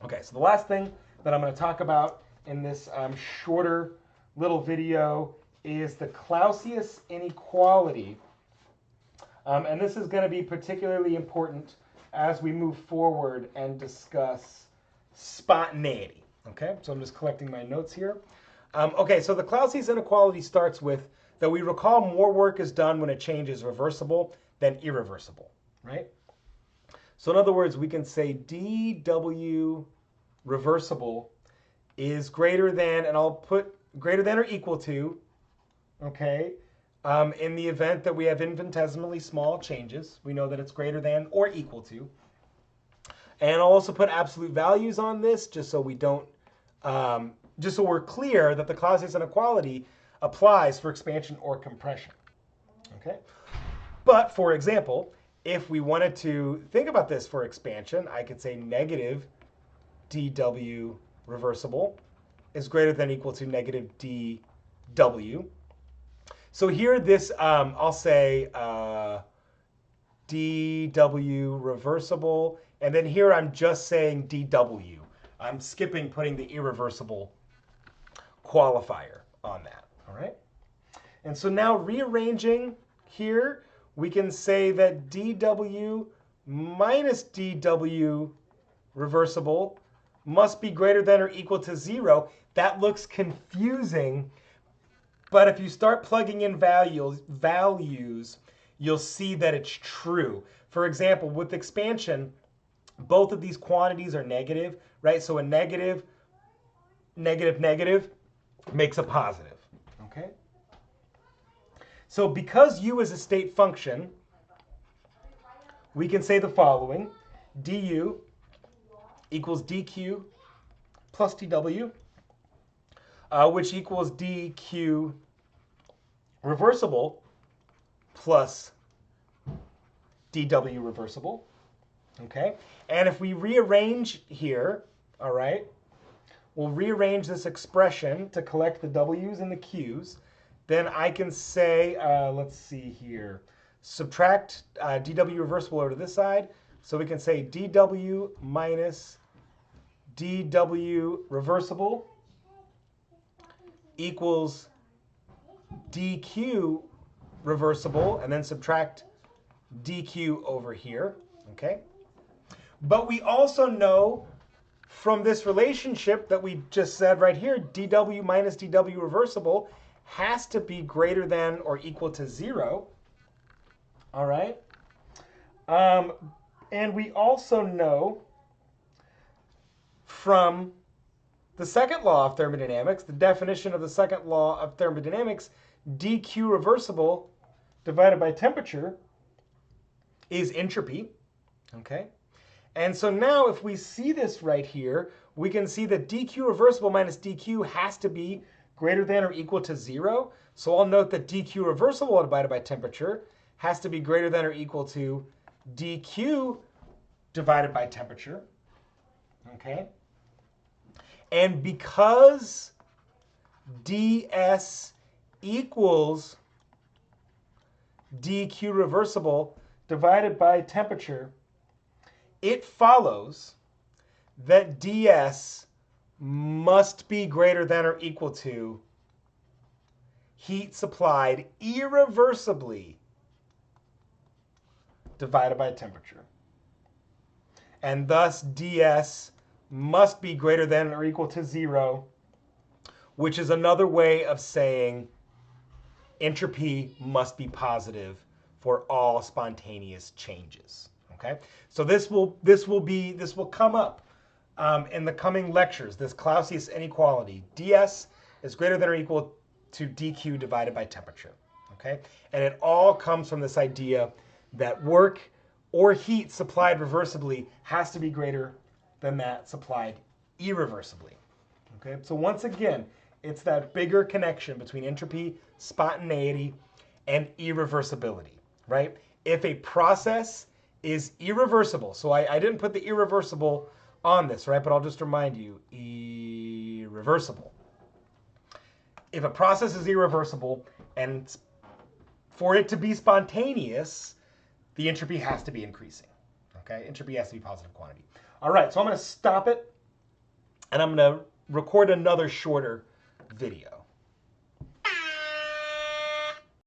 Okay, so the last thing that I'm going to talk about in this shorter little video is the Clausius inequality. And this is going to be particularly important as we move forward and discuss spontaneity. Okay, so I'm just collecting my notes here. Okay, so the Clausius inequality starts with that we recall more work is done when a change is reversible than irreversible, right? So in other words, we can say dw reversible is greater than, and I'll put greater than or equal to, okay, in the event that we have infinitesimally small changes, we know that it's greater than or equal to. And I'll also put absolute values on this just so we don't, just so we're clear that the Clausius inequality applies for expansion or compression. Okay. But for example, if we wanted to think about this for expansion, I could say negative dw reversible is greater than or equal to negative dw. So here this, I'll say dw reversible, and then here I'm just saying dw. I'm skipping putting the irreversible qualifier on that, all right? And so now rearranging here, we can say that dw minus dw reversible must be greater than or equal to 0. That looks confusing, but if you start plugging in values, you'll see that it's true. For example, with expansion, both of these quantities are negative, right? So a negative, negative, negative makes a positive, okay? So because u is a state function, we can say the following: du equals dq plus dw, which equals dq reversible plus dw reversible, okay? And if we rearrange here, all right, we'll rearrange this expression to collect the w's and the q's. Then I can say, let's see here, subtract dw reversible over to this side. So we can say dw minus dw reversible equals dq reversible, and then subtract dq over here, okay? But we also know from this relationship that we just said right here, dw minus dw reversible has to be greater than or equal to 0, all right? And we also know from the second law of thermodynamics, the definition of the second law of thermodynamics, dq reversible divided by temperature is entropy, okay? And so now if we see this right here, we can see that dq reversible minus dq has to be greater than or equal to 0. So I'll note that dq reversible divided by temperature has to be greater than or equal to dq divided by temperature, okay? And because ds equals dq reversible divided by temperature, it follows that ds must be greater than or equal to heat supplied irreversibly divided by temperature. And thus ds must be greater than or equal to 0, which is another way of saying entropy must be positive for all spontaneous changes. Okay, so this will come up in the coming lectures. This Clausius inequality, ds is greater than or equal to dq divided by temperature. Okay, and it all comes from this idea that work or heat supplied reversibly has to be greater than that supplied irreversibly. Okay, so once again, it's that bigger connection between entropy, spontaneity, and irreversibility, right? If a process is irreversible, so I didn't put the irreversible on this, right? But I'll just remind you, irreversible. If a process is irreversible and for it to be spontaneous, the entropy has to be increasing, okay? Entropy has to be positive quantity. All right, so I'm going to stop it and I'm going to record another shorter video.